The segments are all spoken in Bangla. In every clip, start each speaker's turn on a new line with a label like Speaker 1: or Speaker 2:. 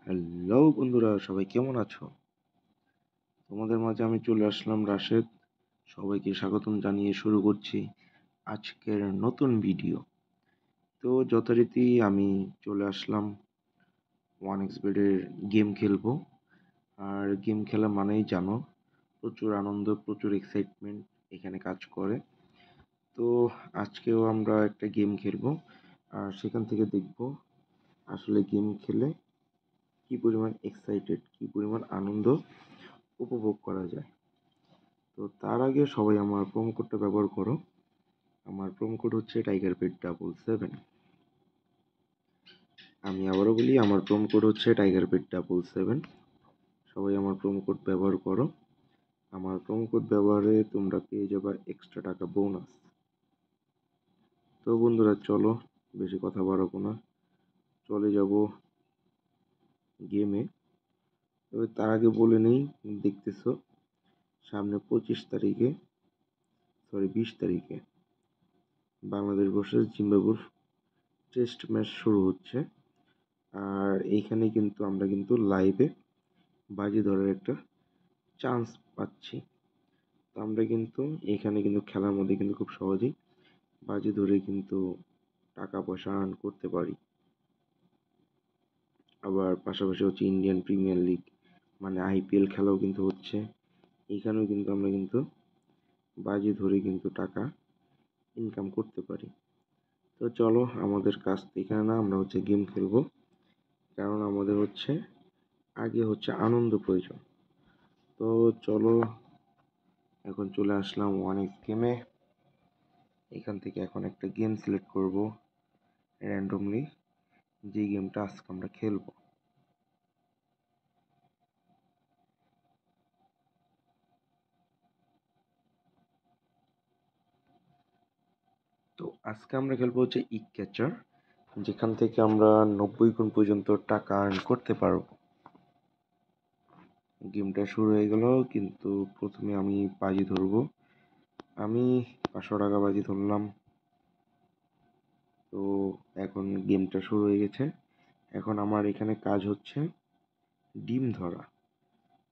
Speaker 1: হ্যালো বন্ধুরা, সবাই কেমন আছো? তোমাদের মাঝে আমি চলে আসলাম রাশেদ। সবাইকে স্বাগতম জানিয়ে শুরু করছি আজকের নতুন ভিডিও। তো যথারীতি আমি চলে আসলাম ওয়ান এক্সবেডের গেম খেলবো। আর গেম খেলা মানেই জানো, প্রচুর আনন্দ, প্রচুর এক্সাইটমেন্ট এখানে কাজ করে। তো আজকেও আমরা একটা গেম খেলবো, আর সেখান থেকে দেখবো আসলে গেম খেলে কি পরিমাণ এক্সাইটেড, কি পরিমাণ আনন্দ উপভোগ করা যায়। তো তার আগে সবাই আমার প্রোমো কোডটা ব্যবহার করো। আমার প্রোমো কোড হচ্ছে টাইগারপেট 777। আমি আবারও বলি, আমার প্রোমো কোড হচ্ছে টাইগারপেট 777। সবাই আমার প্রোমো কোড ব্যবহার করো। আমার প্রোমো কোড ব্যবহারে তোমরা পেয়ে যাবে এক্সট্রা টাকা বোনাস। তো বন্ধুরা চলো, বেশি কথা বাড়াবো না, চলে যাব গেমে। তবে তার আগে বলে নেই, দেখতেছো সামনে 25 তারিখে, 20 তারিখে বাংলাদেশ ভার্সেস জিম্বাবুর টেস্ট ম্যাচ শুরু হচ্ছে। আর এইখানে কিন্তু আমরা কিন্তু লাইভে বাজি ধরার একটা চান্স পাচ্ছি। তো আমরা কিন্তু এখানে কিন্তু খেলার মধ্যে কিন্তু খুব সহজেই বাজি ধরে কিন্তু টাকা পয়সা আর্ন করতে পারি। আবার পাশাপাশি হচ্ছে ইন্ডিয়ান প্রিমিয়ার লিগ মানে আইপিএল খেলাও কিন্তু হচ্ছে। এখানেও কিন্তু আমরা কিন্তু বাজি ধরে কিন্তু টাকা ইনকাম করতে পারি। তো চলো, আমাদের কাজ তো এখানে না, আমরা হচ্ছে গেম খেলবো। কারণ আমাদের হচ্ছে আগে হচ্ছে আনন্দ প্রয়োজন। তো চলো, এখন চলে আসলাম ওয়ান এক্স গেমে। এখান থেকে এখন একটা গেম সিলেক্ট করব র্যান্ডমলি, যে গেমটা আজকে আমরা খেলবো। তো আজকে আমরা খেলবো হচ্ছে ইক ক্যাচার, যেখান থেকে আমরা 90 গুণ পর্যন্ত টাকা আর্ন করতে পারবো। গেমটা শুরু হয়ে গেল, কিন্তু প্রথমে আমি বাজি ধরবো। আমি 500 টাকা বাজি ধরলাম। তো এখন গেমটা শুরু হয়ে গেছে। এখন আমার এখানে কাজ হচ্ছে ডিম ধরা।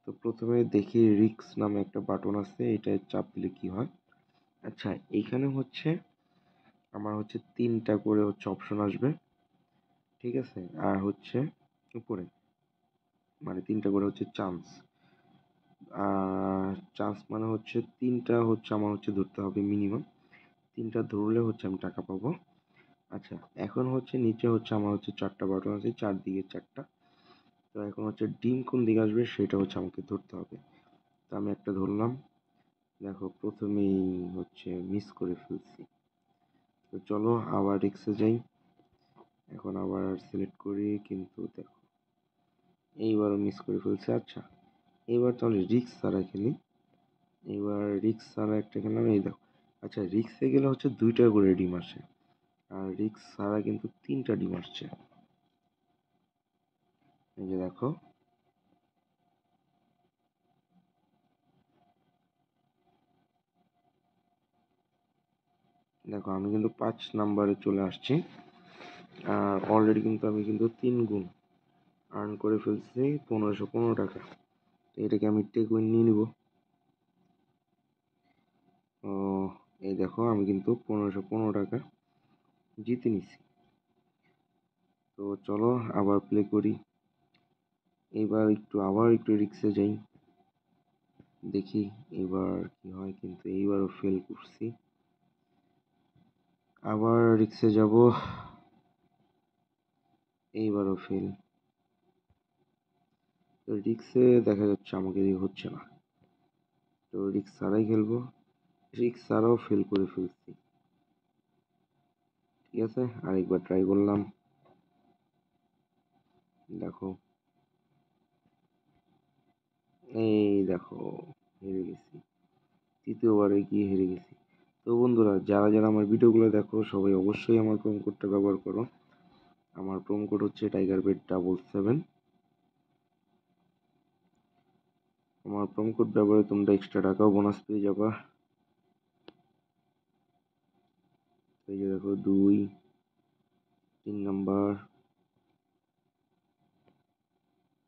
Speaker 1: তো প্রথমে দেখি রিক্স নামে একটা বাটন আছে, এটা চাপ দিলে কি হয়। আচ্ছা, এইখানে হচ্ছে আমার হচ্ছে 3টা করে হচ্ছে অপশন আসবে, ঠিক আছে। আর হচ্ছে উপরে মানে 3টা করে হচ্ছে চান্স। আর চান্স মানে হচ্ছে 3টা হচ্ছে আমার হচ্ছে ধরতে হবে মিনিমাম। 3টা ধরলে হচ্ছে আমি টাকা পাবো। আচ্ছা, এখন হচ্ছে নিচে হচ্ছে আমার হচ্ছে 4টা বাটন আছে, 4 দিকে 4টা। তো এখন হচ্ছে ডিম কোন দিকে আসবে সেটা হচ্ছে আমাকে ধরতে হবে। তো আমি একটা ধরলাম, দেখো প্রথমেই হচ্ছে মিস করে ফেলছি। তো চলো আবার রিক্সে যাই। এখন আবার সিলেক্ট করি, কিন্তু দেখো এইবারও মিস করে ফেলছে। আচ্ছা, এবার তাহলে রিক্স ছাড়া খেলি। এবার রিক্স ছাড়া একটা খেলাম, এই দেখো। আচ্ছা, রিক্সে গেলে হচ্ছে 2টা করে ডিম আসে, আর রিক্স ছাড়া কিন্তু 3টা ডিম আসছে। এই যে দেখো, দেখো আমি কিন্তু 5 নাম্বারে চলে আসছি। আর অলরেডি কিন্তু আমি কিন্তু 3 গুণ আর্ন করে ফেলছি, 1515 টাকা। তো এটাকে আমি টেক উইন নিয়ে নিব। ও, এই দেখো আমি কিন্তু 1515 টাকা জিতে নিছি। তো চলো আবার প্লে করি। আবার একটু রিক্সে যাই, দেখি এবার কি হয়। কিন্তু এইবারও ফেল করছি। আবার রিক্সে যাব, এইবারও ফেল। তো রিক্সে দেখা যাচ্ছে আমাকে দিয়ে হচ্ছে না। তো রিক্স ছাড়াই খেলবো। রিক্স ছাড়াও ফেল করে ফেলছি। ঠিক আছে, আরেকবার ট্রাই করলাম। দেখো, এই দেখো, হেরে গেছি। তৃতীয়বারে গিয়ে হেরে গেছি। তো বন্ধুরা, যারা যারা আমার ভিডিওগুলো দেখো সবাই অবশ্যই আমার প্রোমো কোডটা ব্যবহার করো। আমার প্রোমো কোড হচ্ছে টাইগারপেট 777। আমার প্রোমো কোড ব্যবহারে তোমরা এক্সট্রা টাকাও বোনাস পেয়ে যাবা। এই যে দেখো, 2, 3 নাম্বার,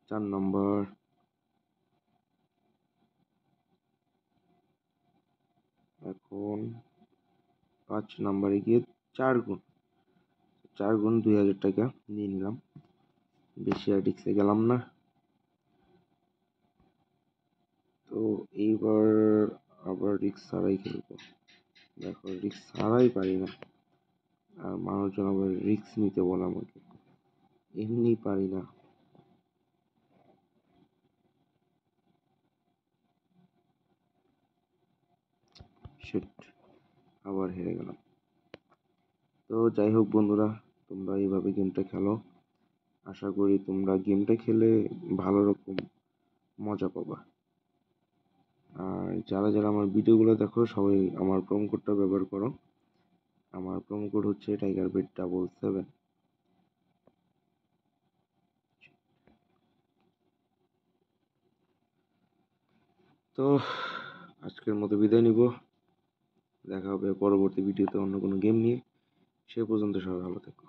Speaker 1: 4 নম্বর, এখন 5 নম্বরে গিয়ে 4 গুণ 2000 টাকা নিয়ে নিলাম, বেশি আর রিক্সে গেলাম না। তো এইবার আবার রিক্স ছাড়াই খেলবো। দেখো রিক্স ছাড়াই পারি না, আর মানুষজন আবার রিক্স নিতে বলে আমাকে, এমনি পারি না। শিট, আবার হেরে গেলাম। তো যাই হোক বন্ধুরা, তোমরা এইভাবে গেমটা খেলো, আশা করি তোমরা গেমটা খেলে ভালো রকম মজা পাবা। আর যারা যারা আমার ভিডিওগুলো দেখো সবাই আমার প্রোমো কোডটা ব্যবহার করো। আমার প্রোমো কোড হচ্ছে TigerBet777। তো আজকের মতো বিদায় নিব, দেখা হবে পরবর্তী ভিডিওতে অন্য কোনো গেম নিয়ে। সে পর্যন্ত সবাই ভালো থেকো।